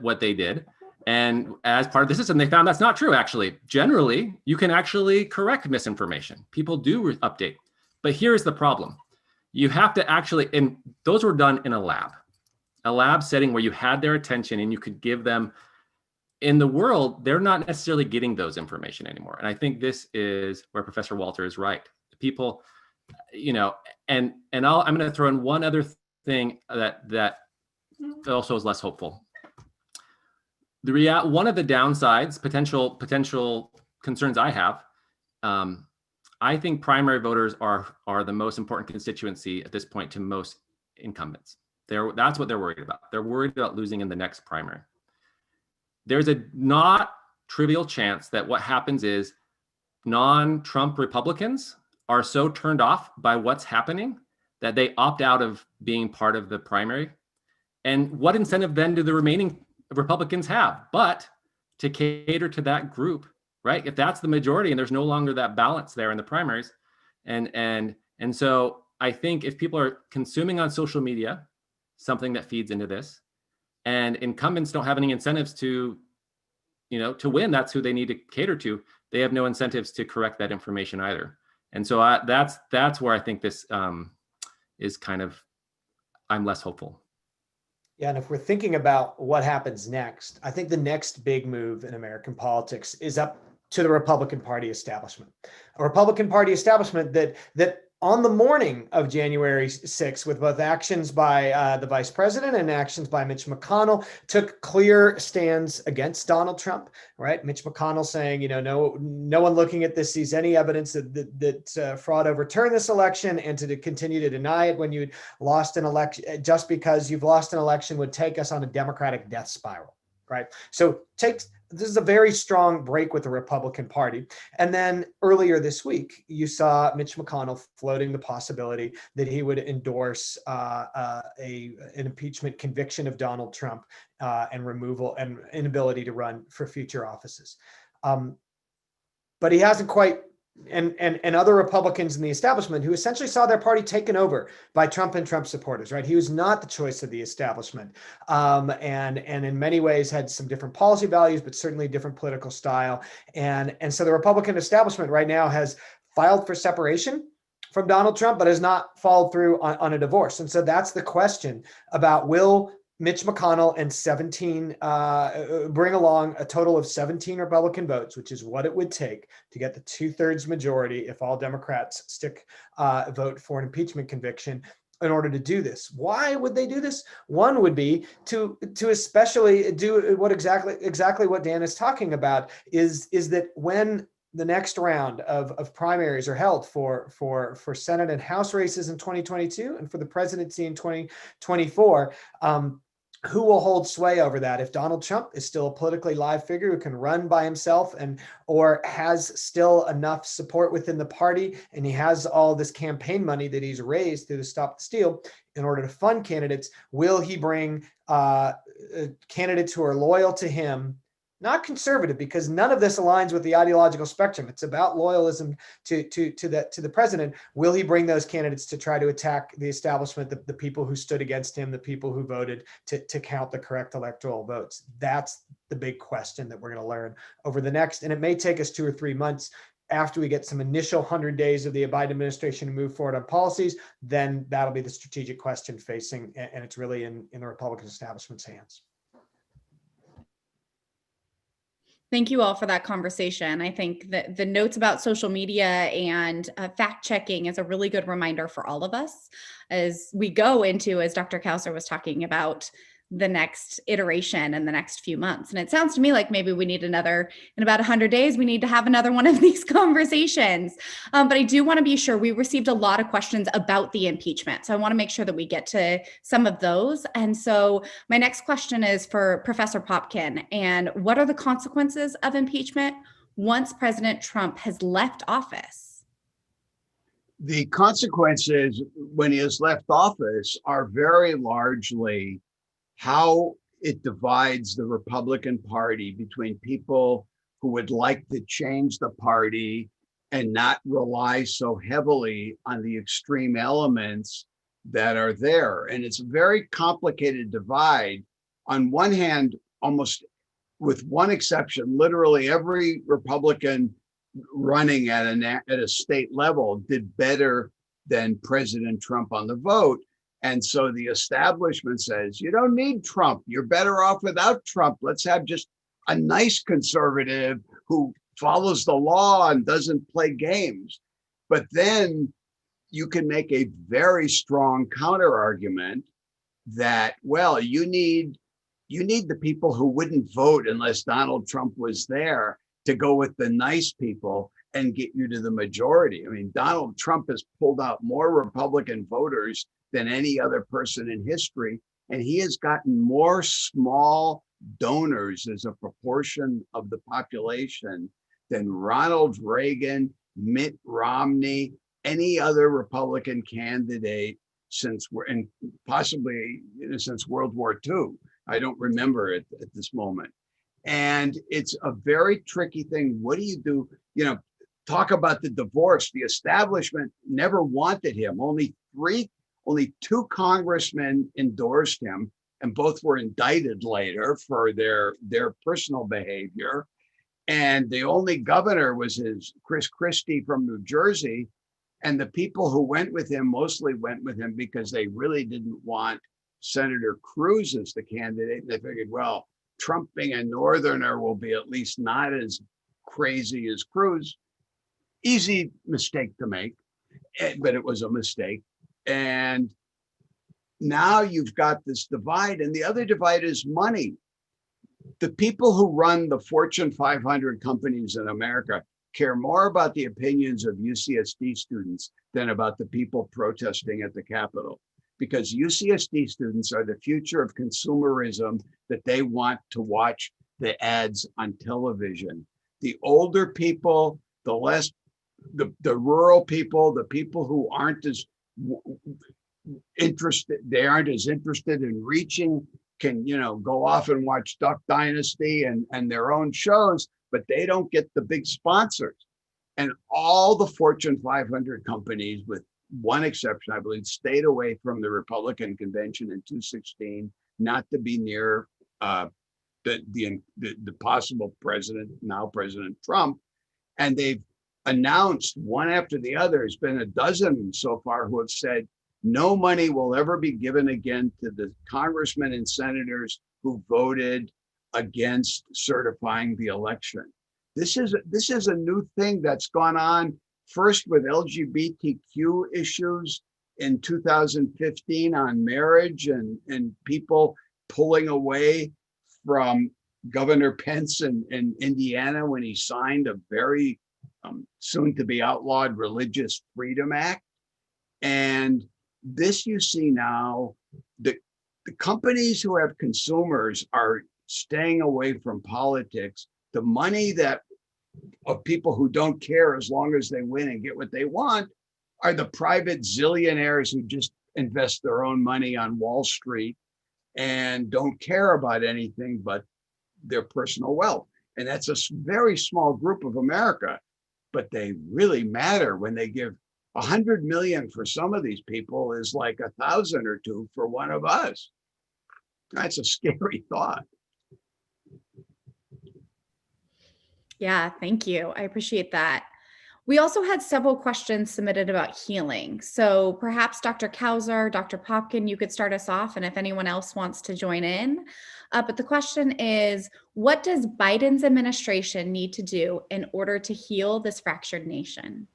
what they did. And as part of the system, they found that's not true, actually. Generally, you can actually correct misinformation. People do update. But here's the problem. You have to actually, and those were done in a lab setting where you had their attention and you could give them. In the world, they're not necessarily getting those information anymore. And I think this is where Professor Walter is right. People, and I'm going to throw in one other thing that also is less hopeful. One of the downsides, potential concerns I have, I think primary voters are the most important constituency at this point to most incumbents. That's what they're worried about. They're worried about losing in the next primary. There's a not trivial chance that what happens is non-Trump Republicans are so turned off by what's happening that they opt out of being part of the primary. And what incentive then do the remaining Republicans have but to cater to that group, right? If that's the majority and there's no longer that balance there in the primaries. And so I think if people are consuming on social media, something that feeds into this, and incumbents don't have any incentives to win, that's who they need to cater to. They have no incentives to correct that information either. And so that's where I think this is kind of, I'm less hopeful. Yeah, and if we're thinking about what happens next, I think the next big move in American politics is up to the Republican Party establishment. A Republican Party establishment that on the morning of January 6th, with both actions by the vice president and actions by Mitch McConnell, took clear stands against Donald Trump, right? Mitch McConnell saying, no one looking at this sees any evidence that fraud overturned this election, and to continue to deny it when you lost an election, just because you've lost an election would take us on a Democratic death spiral, right? So this is a very strong break with the Republican Party. And then earlier this week, you saw Mitch McConnell floating the possibility that he would endorse an impeachment conviction of Donald Trump and removal and inability to run for future offices. But he hasn't quite, and other Republicans in the establishment who essentially saw their party taken over by Trump and Trump supporters, right? He was not the choice of the establishment, and in many ways had some different policy values, but certainly different political style. And so the Republican establishment right now has filed for separation from Donald Trump, but has not followed through on a divorce. And so that's the question about, will Mitch McConnell and 17 bring along a total of 17 Republican votes, which is what it would take to get the 2/3 majority if all Democrats vote for an impeachment conviction in order to do this. Why would they do this? One would be to especially do what exactly what Dan is talking about, is that when the next round of primaries are held for Senate and House races in 2022 and for the presidency in 2024, who will hold sway over that? If Donald Trump is still a politically live figure who can run by himself or has still enough support within the party, and he has all this campaign money that he's raised through the Stop the Steal in order to fund candidates, will he bring candidates who are loyal to him, not conservative, because none of this aligns with the ideological spectrum. It's about loyalism to the president. Will he bring those candidates to try to attack the establishment, the people who stood against him, the people who voted to count the correct electoral votes? That's the big question that we're going to learn over the next, and it may take us 2 or 3 months after we get some initial 100 days of the Biden administration to move forward on policies. Then that'll be the strategic question facing, and it's really in the Republican establishment's hands. Thank you all for that conversation. I think that the notes about social media and fact checking is a really good reminder for all of us as we go into, as Dr. Kauser was talking about, the next iteration in the next few months. And it sounds to me like maybe we need in about 100 days, we need to have another one of these conversations. But I do want to be sure, we received a lot of questions about the impeachment. So I want to make sure that we get to some of those. And so my next question is for Professor Popkin. And what are the consequences of impeachment once President Trump has left office? The consequences when he has left office are very largely how it divides the Republican Party between people who would like to change the party and not rely so heavily on the extreme elements that are there. And it's a very complicated divide. On one hand, almost with one exception, literally every Republican running at a state level did better than President Trump on the vote. And so the establishment says, you don't need Trump. You're better off without Trump. Let's have just a nice conservative who follows the law and doesn't play games. But then you can make a very strong counter argument that, well, you need you need the people who wouldn't vote unless Donald Trump was there to go with the nice people and get you to the majority. I mean, Donald Trump has pulled out more Republican voters than any other person in history, and he has gotten more small donors as a proportion of the population than Ronald Reagan, Mitt Romney, any other Republican candidate since and possibly since World War II. I don't remember it at this moment. And it's a very tricky thing. What do you do? You know, talk about the divorce. The establishment never wanted him. Only two congressmen endorsed him, and both were indicted later for their personal behavior. And the only governor was Chris Christie from New Jersey. And the people who went with him mostly went with him because they really didn't want Senator Cruz as the candidate. They figured, well, Trump being a Northerner will be at least not as crazy as Cruz. Easy mistake to make, but it was a mistake. And now you've got this divide, and the other divide is money. The people who run the Fortune 500 companies in America care more about the opinions of UCSD students than about the people protesting at the Capitol, because UCSD students are the future of consumerism that they want to watch the ads on television. The older people, the rural people, the people who aren't as interested, they aren't as interested in reaching, can, go off and watch Duck Dynasty and their own shows, but they don't get the big sponsors. And all the Fortune 500 companies, with one exception, I believe, stayed away from the Republican convention in 2016, not to be near the possible president, now President Trump. And they've announced one after the other, there's been a dozen so far who have said, no money will ever be given again to the congressmen and senators who voted against certifying the election. This is a new thing that's gone on first with LGBTQ issues in 2015 on marriage and people pulling away from Governor Pence in Indiana when he signed a very soon to be outlawed Religious Freedom Act. And this you see now, the companies who have consumers are staying away from politics. The money that of people who don't care as long as they win and get what they want are the private zillionaires who just invest their own money on Wall Street and don't care about anything but their personal wealth. And that's a very small group of America, but they really matter. When they give 100 million for some of these people is like 1,000 or 2 for one of us. That's a scary thought. Yeah, thank you. I appreciate that. We also had several questions submitted about healing. So perhaps Dr. Kauser, Dr. Popkin, you could start us off, and if anyone else wants to join in. But the question is, what does Biden's administration need to do in order to heal this fractured nation?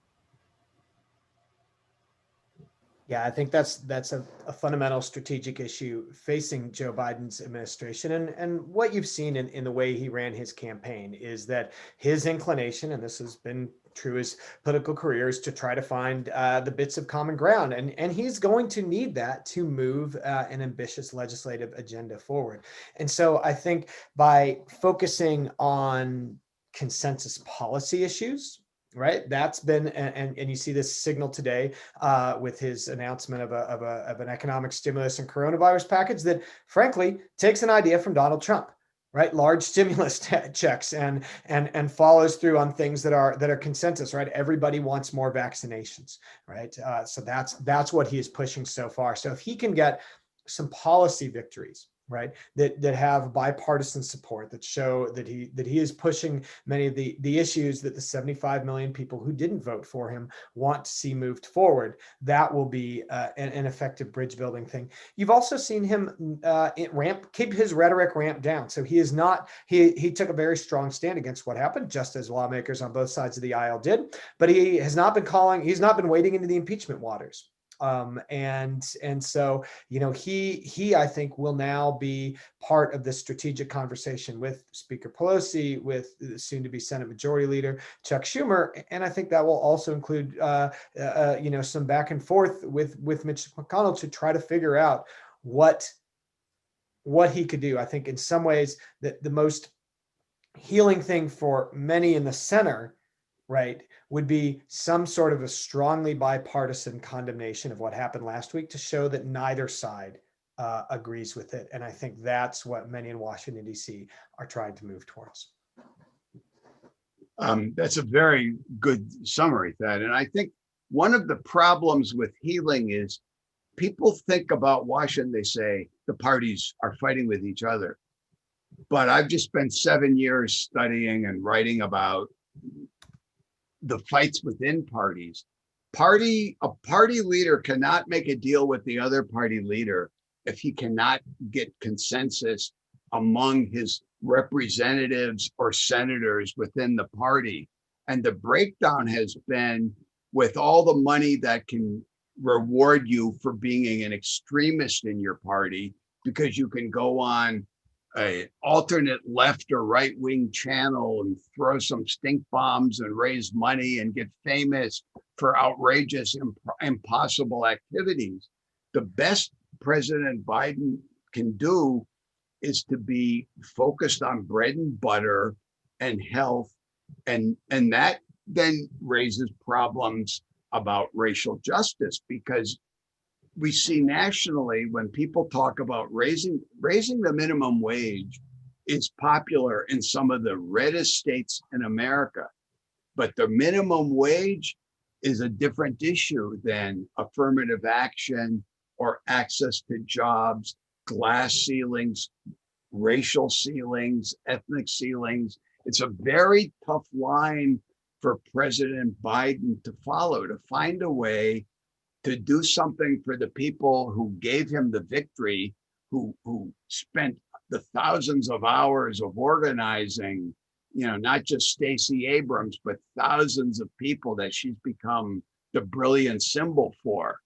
Yeah, I think that's a fundamental strategic issue facing Joe Biden's administration. And what you've seen in the way he ran his campaign is that his inclination, and this has been true his political career, is to try to find the bits of common ground. And he's going to need that to move an ambitious legislative agenda forward. And so I think by focusing on consensus policy issues, right, that's been, and you see this signal today with his announcement of an economic stimulus and coronavirus package that frankly takes an idea from Donald Trump, right? Large stimulus checks and follows through on things that are consensus, right? Everybody wants more vaccinations, right? So that's what he is pushing so far. So if he can get some policy victories, right, that have bipartisan support, that show that he is pushing many of the issues that the 75 million people who didn't vote for him want to see moved forward, that will be an effective bridge building thing. You've also seen him keep his rhetoric ramped down. So he is not, he took a very strong stand against what happened, just as lawmakers on both sides of the aisle did, but he's not been wading into the impeachment waters. And so, he I think will now be part of the strategic conversation with Speaker Pelosi, with the soon-to-be Senate Majority Leader Chuck Schumer, and I think that will also include some back and forth with Mitch McConnell to try to figure out what he could do. I think in some ways that the most healing thing for many in the center, right, would be some sort of a strongly bipartisan condemnation of what happened last week to show that neither side agrees with it. And I think that's what many in Washington, D.C. are trying to move towards. That's a very good summary, Thad. And I think one of the problems with healing is people think about Washington, they say the parties are fighting with each other. But I've just spent 7 years studying and writing about the fights within parties. A party leader cannot make a deal with the other party leader if he cannot get consensus among his representatives or senators within the party. And the breakdown has been with all the money that can reward you for being an extremist in your party, because you can go on an alternate left or right wing channel and throw some stink bombs and raise money and get famous for outrageous, impossible activities. The best President Biden can do is to be focused on bread and butter and health. And that then raises problems about racial justice, because we see nationally when people talk about raising the minimum wage is popular in some of the reddest states in America. But the minimum wage is a different issue than affirmative action or access to jobs, glass ceilings, racial ceilings, ethnic ceilings. It's a very tough line for President Biden to follow, to find a way to do something for the people who gave him the victory, who spent the thousands of hours of organizing, not just Stacey Abrams, but thousands of people that she's become the brilliant symbol for.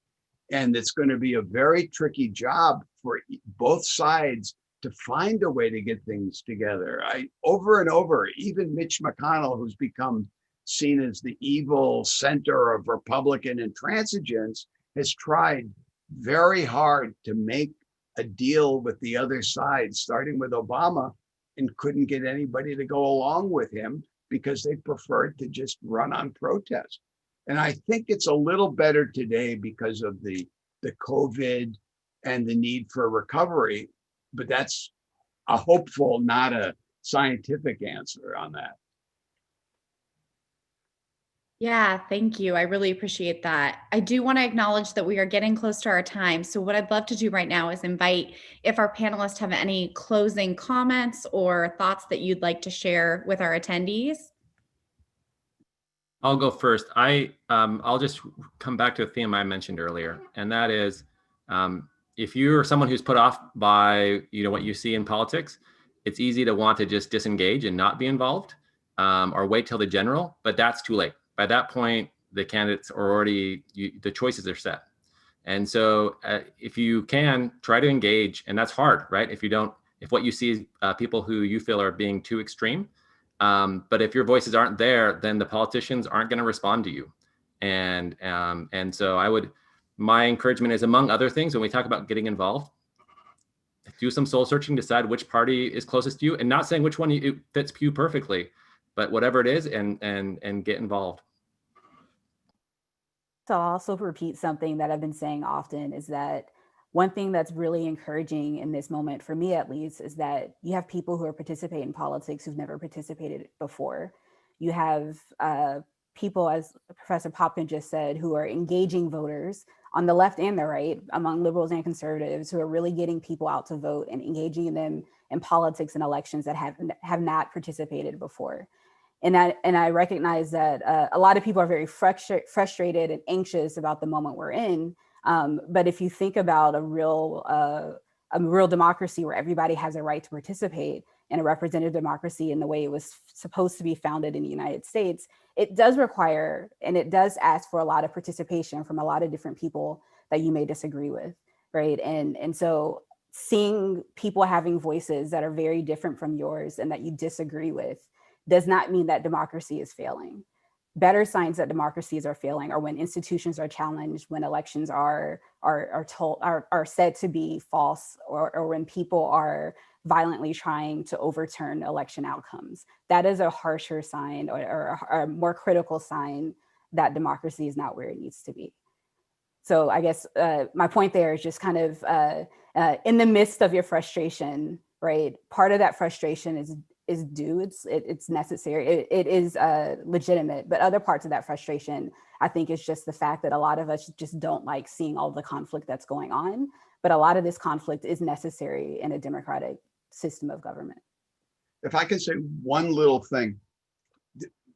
And it's going to be a very tricky job for both sides to find a way to get things together. Over and over, even Mitch McConnell, who's become seen as the evil center of Republican intransigence, has tried very hard to make a deal with the other side, starting with Obama, and couldn't get anybody to go along with him because they preferred to just run on protest. And I think it's a little better today because of the COVID and the need for recovery, but that's a hopeful, not a scientific answer on that. Yeah, thank you. I really appreciate that. I do want to acknowledge that we are getting close to our time. So what I'd love to do right now is invite if our panelists have any closing comments or thoughts that you'd like to share with our attendees. I'll go first. I'll just come back to a theme I mentioned earlier, and that is, if you're someone who's put off by what you see in politics, it's easy to want to just disengage and not be involved, or wait till the general. But that's too late. By that point, the candidates are already the choices are set, and so if you can try to engage, and that's hard, right? If what you see is people who you feel are being too extreme. But if your voices aren't there, then the politicians aren't going to respond to you. And so my encouragement is, among other things, when we talk about getting involved, do some soul searching, decide which party is closest to you, and not saying which one it fits you perfectly, but whatever it is, and get involved. So I'll also repeat something that I've been saying often, is that one thing that's really encouraging in this moment, for me at least, is that you have people who are participating in politics who've never participated before. You have people, as Professor Popkin just said, who are engaging voters on the left and the right, among liberals and conservatives, who are really getting people out to vote and engaging them in politics and elections that have not participated before. And I recognize that a lot of people are very frustrated and anxious about the moment we're in. But if you think about a real democracy where everybody has a right to participate, in a representative democracy in the way it was supposed to be founded in the United States, it does require and it does ask for a lot of participation from a lot of different people that you may disagree with, right? And so seeing people having voices that are very different from yours and that you disagree with does not mean that democracy is failing. Better signs that democracies are failing are when institutions are challenged, when elections are said to be false, or when people are violently trying to overturn election outcomes. That is a harsher sign, or a more critical sign that democracy is not where it needs to be. So I guess my point there is just kind of in the midst of your frustration, right? Part of that frustration is due, it's necessary, it is legitimate, but other parts of that frustration, I think, is just the fact that a lot of us just don't like seeing all the conflict that's going on, but a lot of this conflict is necessary in a democratic system of government. If I can say one little thing,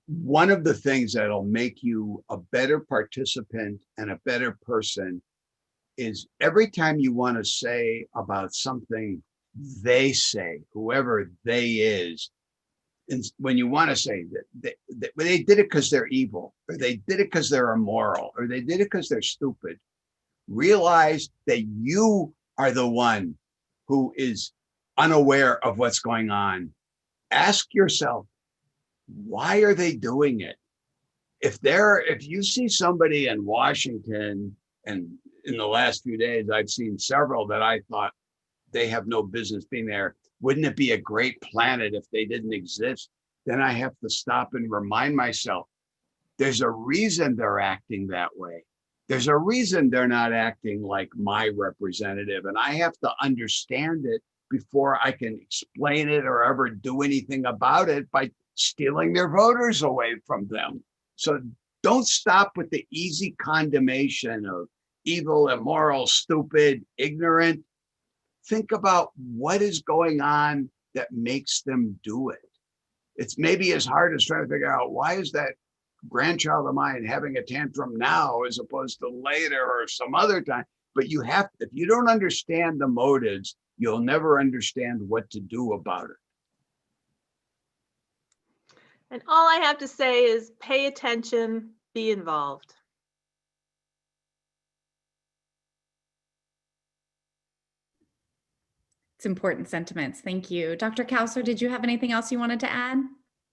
one of the things that'll make you a better participant and a better person is every time you want to say about something they say, whoever they is, and when you want to say that they did it because they're evil, or they did it because they're immoral, or they did it because they're stupid, realize that you are the one who is unaware of what's going on. Ask yourself, why are they doing it? If you see somebody in Washington, and in the last few days, I've seen several that I thought they have no business being there. Wouldn't it be a great planet if they didn't exist? Then I have to stop and remind myself, there's a reason they're acting that way. There's a reason they're not acting like my representative. And I have to understand it before I can explain it or ever do anything about it by stealing their voters away from them. So don't stop with the easy condemnation of evil, immoral, stupid, ignorant. Think about what is going on that makes them do it. It's maybe as hard as trying to figure out, why is that grandchild of mine having a tantrum now as opposed to later or some other time? But if you don't understand the motives, you'll never understand what to do about it. And all I have to say is pay attention, be involved. It's important sentiments. Thank you. Dr. Kauser, did you have anything else you wanted to add?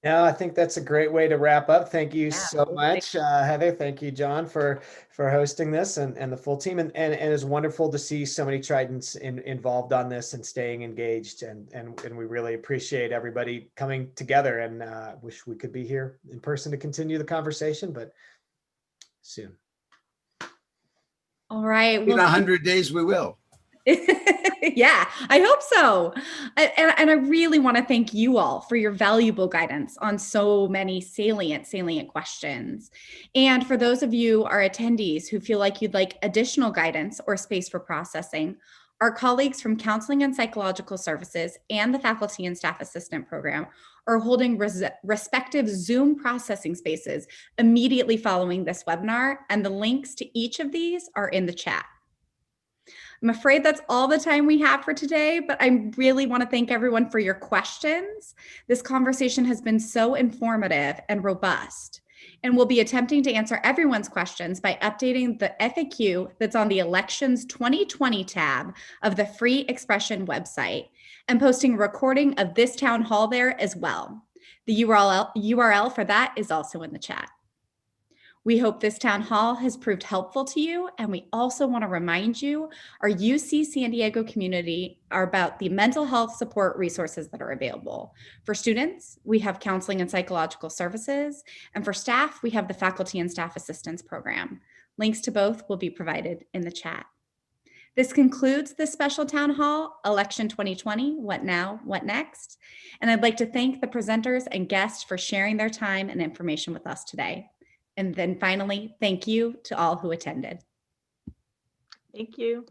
No, I think that's a great way to wrap up. Thank you so much, Heather. Thank you, John, for hosting this, and the full team. And it's wonderful to see so many Tridents involved on this and staying engaged. And we really appreciate everybody coming together, and wish we could be here in person to continue the conversation, but soon. All right. In 100 days, we will. Yeah, I hope so. And I really want to thank you all for your valuable guidance on so many salient questions. And for those of you, our attendees, who feel like you'd like additional guidance or space for processing, our colleagues from Counseling and Psychological Services and the Faculty and Staff Assistant Program are holding respective Zoom processing spaces immediately following this webinar, and the links to each of these are in the chat. I'm afraid that's all the time we have for today, but I really want to thank everyone for your questions. This conversation has been so informative and robust, and we'll be attempting to answer everyone's questions by updating the FAQ that's on the Elections 2020 tab of the Free Expression website, and posting a recording of this town hall there as well. The URL for that is also in the chat. We hope this town hall has proved helpful to you, and we also want to remind you, our UC San Diego community are about the mental health support resources that are available. For students, we have Counseling and Psychological Services, and for staff, we have the Faculty and Staff Assistance Program. Links to both will be provided in the chat. This concludes this special town hall, Election 2020, What Now, What Next? And I'd like to thank the presenters and guests for sharing their time and information with us today. And then finally, thank you to all who attended. Thank you.